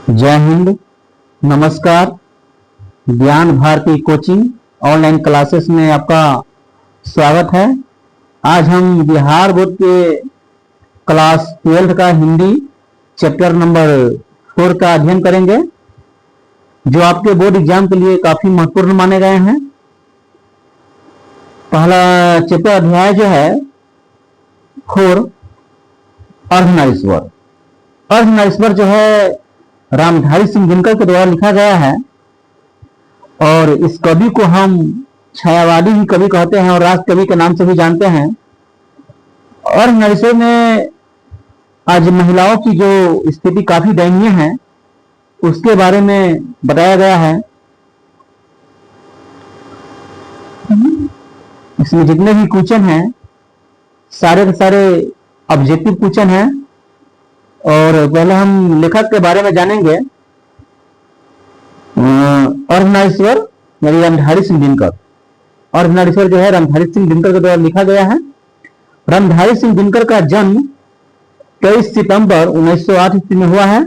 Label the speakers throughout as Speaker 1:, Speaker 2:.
Speaker 1: जय हिंद। नमस्कार। ज्ञान भारती कोचिंग ऑनलाइन क्लासेस में आपका स्वागत है। आज हम बिहार बोर्ड के क्लास 12 का हिंदी चैप्टर नंबर 4 का अध्ययन करेंगे, जो आपके बोर्ड एग्जाम के लिए काफी महत्वपूर्ण माने गए हैं। पहला चैप्टर अध्याय जो है 4 अर्धनारीश्वर। अर्धनारीश्वर जो है रामधारी सिंह दिनकर के द्वारा लिखा गया है और इस कवि को हम छायावादी भी कवि कहते हैं और राज कवि के नाम से भी जानते हैं। अर्धनारीश्वर में आज महिलाओं की जो स्थिति काफी दयनीय है उसके बारे में बताया गया है। इसमें जितने भी क्वेश्चन हैं सारे के सारे ऑब्जेक्टिव क्वेश्चन हैं और पहले हम लेखक के बारे में जानेंगे। अर्धनारीश्वर यानी रामधारी सिंह दिनकर। अर्धनारीश्वर जो है रामधारी सिंह दिनकर के द्वारा लिखा गया है। रामधारी सिंह दिनकर का जन्म 23 सितंबर 1908 ईस्वी में हुआ है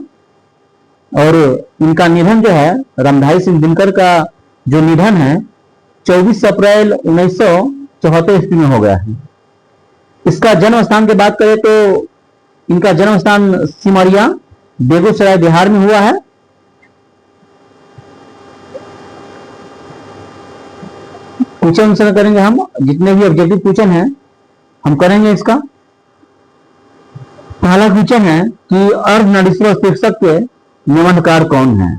Speaker 1: और इनका निधन जो है रामधारी सिंह दिनकर का जो निधन है 24 अप्रैल 1974 ईस्वी में हो गया है। इसका जन्म स्थान की बात करें तो इनका जन्म स्थान सिमरिया बेगूसराय बिहार में हुआ है। क्वेश्चन आंसर करेंगे हम, जितने भी ऑब्जेक्टिव क्वेश्चन हैं हम करेंगे। इसका पहला क्वेश्चन है कि अर्धनारीश्वर शीर्षक के निबंधकार कौन है?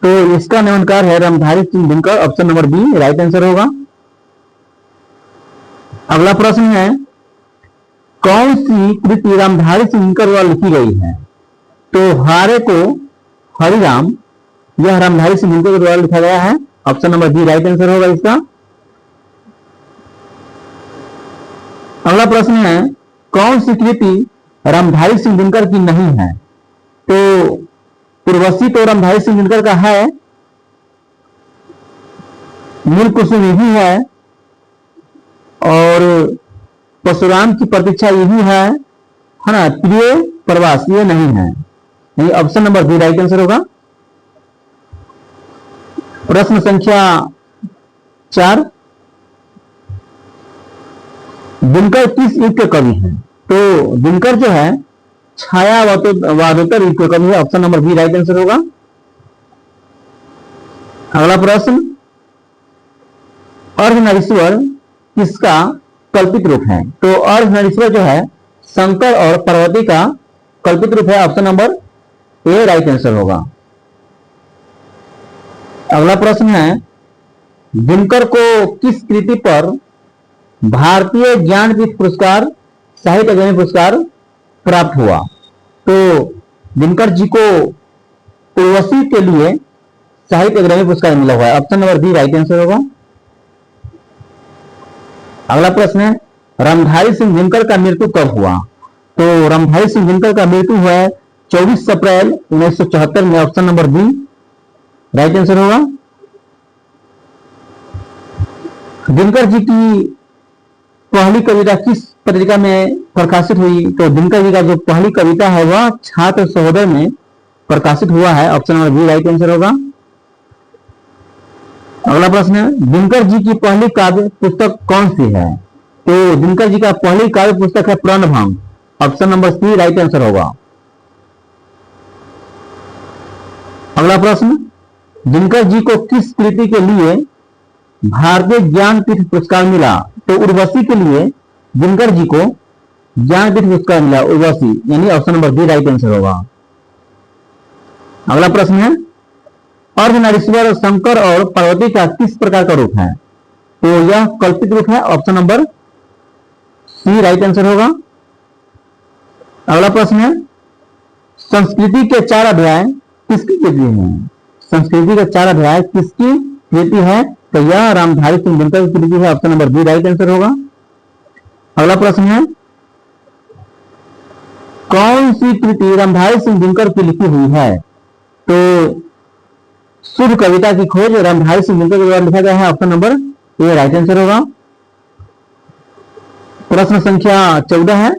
Speaker 1: तो इसका निबंधकार है Ramdhari Singh Dinkar. Option number B right answer होगा। अगला प्रश्न है कौन सी कृति रामधारी सिंह दिनकर द्वारा लिखी गई है? तो हारे को हरिराम यह रामधारी सिंह दिनकर के द्वारा लिखा गया है। Option number B right answer होगा इसका। अगला प्रश्न है कौन सी कृति रामधारी सिंह दिनकर की नहीं है? तो उर्वशी तो रामधारी सिंह दिनकर का है, नील कुसुम भी है और परशुराम की प्रतीक्षा यही है ना, प्रिय प्रवास ये नहीं है। नहीं, option number B right answer होगा। प्रश्न संख्या 4 दिनकर किस युग के कवि हैं? तो दिनकर जो है छायावादोत्तर युग के कवि है। Option number B right answer होगा। अगला प्रश्न अर्धनारीश्वर किसका कल्पित रूप है? तो अर्धनारीश्वर जो है शंकर और पार्वती का कल्पित रूप है। Option number A right answer होगा। अगला प्रश्न है दिनकर को किस कृति पर भारतीय ज्ञानपीठ पुरस्कार साहित्य अकादमी पुरस्कार प्राप्त हुआ? तो दिनकर जी को उर्वशी के लिए साहित्य अकादमी पुरस्कार मिला हुआ है। Option number B right answer होगा। अगला प्रश्न है रामधारी सिंह दिनकर का मृत्यु कब हुआ? तो रामधारी सिंह दिनकर का मृत्यु हुआ है 24 अप्रैल 1974 में। Option number B right answer होगा। दिनकर जी की पहली कविता किस पत्रिका में प्रकाशित हुई? तो दिनकर जी का जो पहली कविता है वह छात्र सहोदय में प्रकाशित हुआ है। Option number B right answer होगा। अगला प्रश्न है दिनकर जी की पहली काव्य पुस्तक कौन सी है? तो दिनकर जी का पहली काव्य पुस्तक है Pranbhang. Option number C right answer होगा। अगला प्रश्न दिनकर जी को किस कृति के लिए भारतीय ज्ञानपीठ पुरस्कार मिला? तो उर्वशी के लिए दिनकर जी को ज्ञानपीठ पुरस्कार मिला, उर्वशी, यानी option number B right answer होगा। अगला प्रश्न है अर्धनारीश्वर शंकर और पार्वती का किस प्रकार का रूप है? तो यह कल्पित रूप है। Option number C right answer होगा। अगला प्रश्न है संस्कृति के 4 अध्याय किसकी कृति है? संस्कृति के 4 अध्याय किसकी कृति है? तो यह रामधारी सिंह दिनकर की कृति है। Option number B right answer होगा। अगला प्रश्न है कौन सी कृति रामधारी सिंह दिनकर की लिखी हुई है? तो शुभ कविता की खोज रामधारी सिंह दिनकर के द्वारा लिखा गया है। Option number A right answer होगा। प्रश्न संख्या 14 है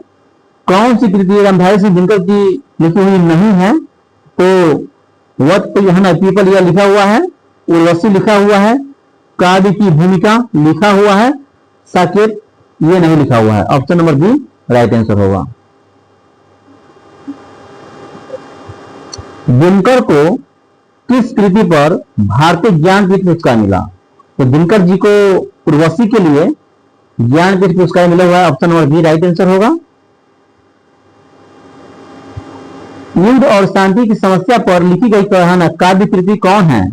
Speaker 1: कौन सी कृति रामधारी सिंह दिनकर की लिखी हुई नहीं है? तो वट है ना, पीपल यह लिखा हुआ है, उर्वशी लिखा हुआ है, काव्य की भूमिका लिखा हुआ है, साकेत ये नहीं लिखा हुआ है। Option number B right answer होगा। दिनकर को किस कृति पर भारतीय ज्ञानपीठ पुरस्कार मिला? तो दिनकर जी को उर्वशी के लिए ज्ञानपीठ पुरस्कार मिला हुआ है। Option number B right answer होगा। युद्ध और शांति की समस्या पर लिखी गई काव्य कृति कौन है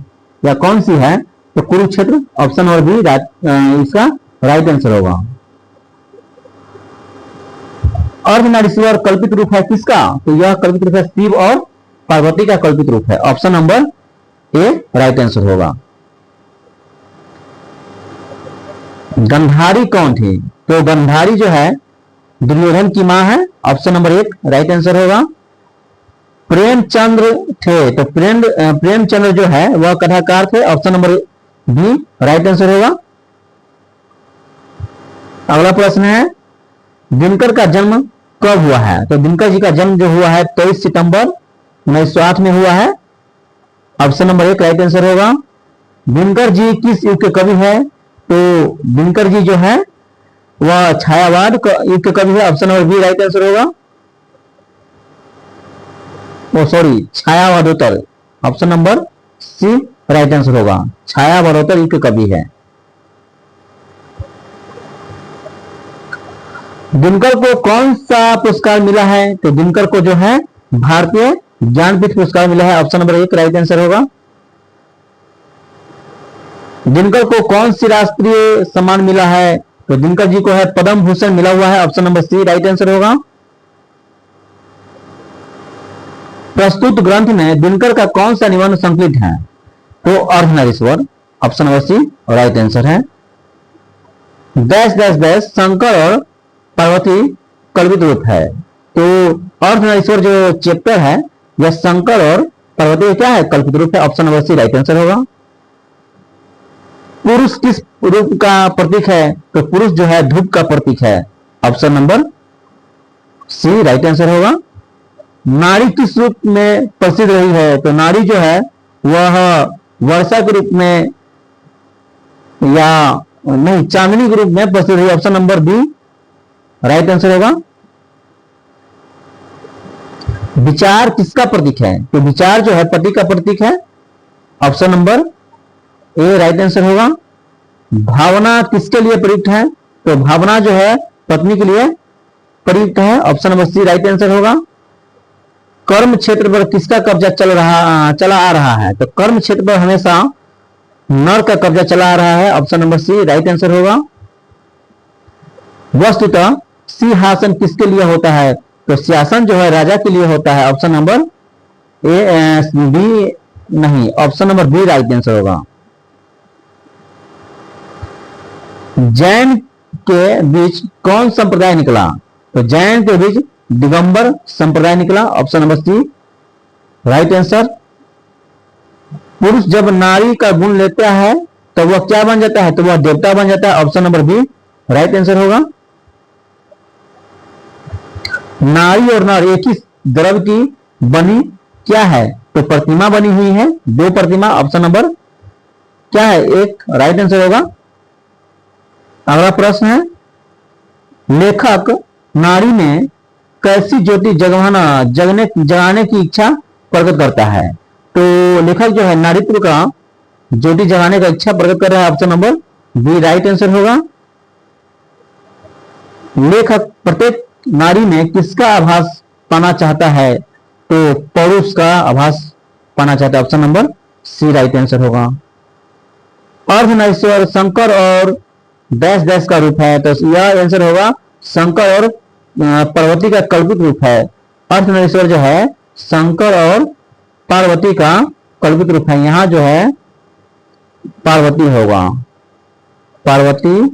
Speaker 1: या कौन सी है? तो कुरुक्षेत्र। ऑप्शन नंबर बी इसका राइट आंसर होगा। अर्धनारीश्वर कल्पित रूप है किसका? तो यह कल्पित रूप है शिव और पार्वती का कल्पित रूप है। Option number A right answer होगा। गंधारी कौन थी? तो गंधारी जो है दुर्योधन की मां है। ऑप्शन नंबर एक राइट आंसर होगा। प्रेमचंद्र थे, तो प्रेमचंद्र जो है वह कथाकार थे। Option number B right answer होगा। अगला प्रश्न है दिनकर का जन्म कब हुआ है? तो दिनकर जी का जन्म जो हुआ है 23 सितंबर 1908 में हुआ है। ऑप्शन नंबर एक राइट आंसर होगा। दिनकर जी किस युग के कवि है? तो दिनकर जी जो है वह छायावाद युग के कवि है। Option number B right answer होगा। छायावादोत्तर। Option number C right answer होगा। छायावादोत्तर युग के कवि है। दिनकर को कौन सा पुरस्कार मिला है? तो दिनकर को जो है भारतीय ज्ञानपीठ पुरस्कार मिला है। ऑप्शन नंबर एक राइट आंसर होगा। दिनकर को कौन सी राष्ट्रीय सम्मान मिला है? तो दिनकर जी को है पद्म भूषण मिला हुआ है। Option number C right answer होगा। प्रस्तुत ग्रंथ में दिनकर का कौन सा निबंध संकलित है? तो Ardhanarishwar. Option number C right answer है। डैश डैश डैश शंकर और पार्वती कल्पित रूप है। तो अर्धनारीश्वर जो चैप्टर है यह शंकर और पार्वती क्या है? कल्पित रूप है। Option number C right answer होगा। पुरुष किस रूप का प्रतीक है? तो पुरुष जो है धूप का प्रतीक है। Option number C right answer होगा। नारी किस रूप में प्रसिद्ध रही है? तो नारी जो है वह वर्षा के रूप में या नहीं चांदनी के रूप में प्रसिद्ध रही। Option number B right answer होगा। विचार किसका प्रतीक है? तो विचार जो है पति का प्रतीक है। Option number A right answer होगा। भावना किसके लिए प्रयुक्त है? तो भावना जो है पत्नी के लिए प्रयुक्त है। Option number C right answer होगा। कर्म क्षेत्र पर किसका कब्जा चला आ रहा है? तो कर्म क्षेत्र पर हमेशा नर का कब्जा चला आ रहा है। Option number C right answer होगा। वस्तुतः सिंहासन किसके लिए होता है? तो सिंहासन जो है राजा के लिए होता है। ऑप्शन नंबर ए बी नहीं, option number B right answer होगा। जैन के बीच कौन संप्रदाय निकला? तो जैन के बीच दिगंबर संप्रदाय निकला। Option number C right answer. पुरुष जब नारी का गुण लेता है तो वह क्या बन जाता है? तो वह देवता बन जाता है। Option number B right answer होगा। नारी और नर एक ही द्रव्य की बनी क्या है? तो प्रतिमा बनी हुई है, दो प्रतिमा। ऑप्शन नंबर क्या है? एक राइट आंसर होगा। अगला प्रश्न है लेखक नारी में कैसी ज्योति जगाने की इच्छा प्रकट करता है? तो लेखक जो है नारीत्व का ज्योति जगाने का इच्छा प्रकट कर रहा है। Option number B right answer होगा। लेखक प्रत्येक नारी में किसका आभास पाना चाहता है? तो पौरुष का आभास पाना चाहता है। Option number C right answer होगा। अर्धनारीश्वर शंकर और डैश डैश का रूप है। तो यह आंसर होगा शंकर और पार्वती का कल्पित रूप है। अर्धनारीश्वर जो है शंकर और पार्वती का कल्पित रूप है। यहां जो है पार्वती होगा, पार्वती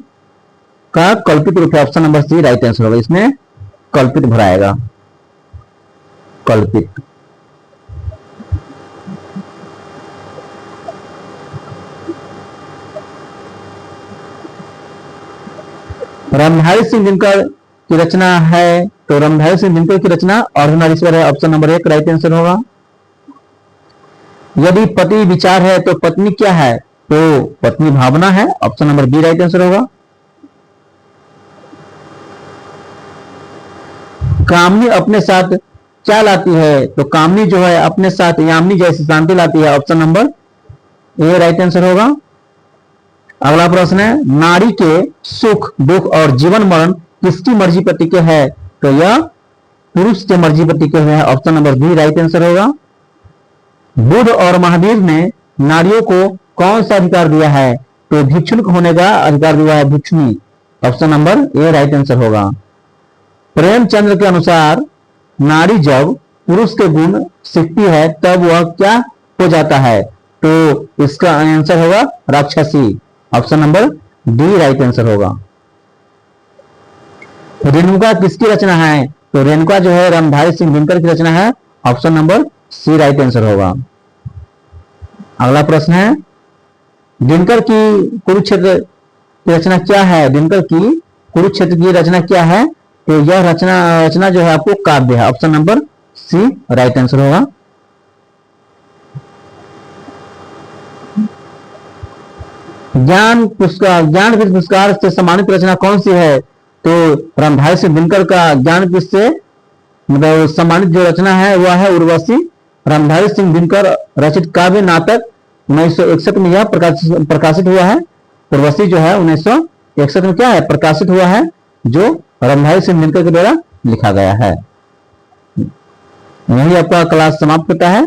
Speaker 1: का कल्पित रूप है। Option number C right answer होगा। इसमें कल्पित भराएगा, कल्पित। रामधारी सिंह दिनकर की रचना है। तो रामधारी सिंह दिनकर की रचना अर्धनारीश्वर है। ऑप्शन नंबर एक राइट आंसर होगा। यदि पति विचार है तो पत्नी क्या है? तो पत्नी भावना है। Option number B right answer होगा। कामनी अपने साथ क्या लाती है? तो कामनी जो है अपने साथ यामिनी जैसी शांति लाती है। Option number A right answer होगा। अगला प्रश्न है, नारी के सुख दुख और जीवन मरण किसकी मर्जी पर टिके है? तो यह पुरुष के मर्जी पर टिके हुए हैं। Option number B right answer होगा। बुद्ध और महावीर ने नारियों को कौन सा अधिकार दिया है? तो भिक्षुक होने का अधिकार दिया है, भिक्षुणी। Option number A right answer होगा। प्रेमचंद्र के अनुसार नारी जब पुरुष के गुण सीखती है तब वह क्या हो जाता है? तो इसका आंसर होगा राक्षसी। Option number D right answer होगा। रेणुका किसकी रचना है? तो रेणुका जो है रामधारी सिंह दिनकर की रचना है। Option number C right answer होगा। अगला प्रश्न है, दिनकर की कुरुक्षेत्र की रचना क्या है? दिनकर की कुरुक्षेत्र की रचना क्या है? तो यह रचना जो है आपको काव्य है। Option number C right answer होगा। ज्ञानपीठ पुरस्कार से सम्मानित रचना कौन सी है? तो रामधारी सिंह दिनकर का ज्ञानपीठ से मतलब सम्मानित जो रचना है वह है उर्वशी। रामधारी सिंह दिनकर रचित काव्य नाटक 1961 में यह प्रकाशित हुआ है। उर्वशी जो है 1961 में क्या है प्रकाशित हुआ है, जो रामधारी सिंह दिनकर के द्वारा लिखा गया है। यही आपका क्लास समाप्त होता है।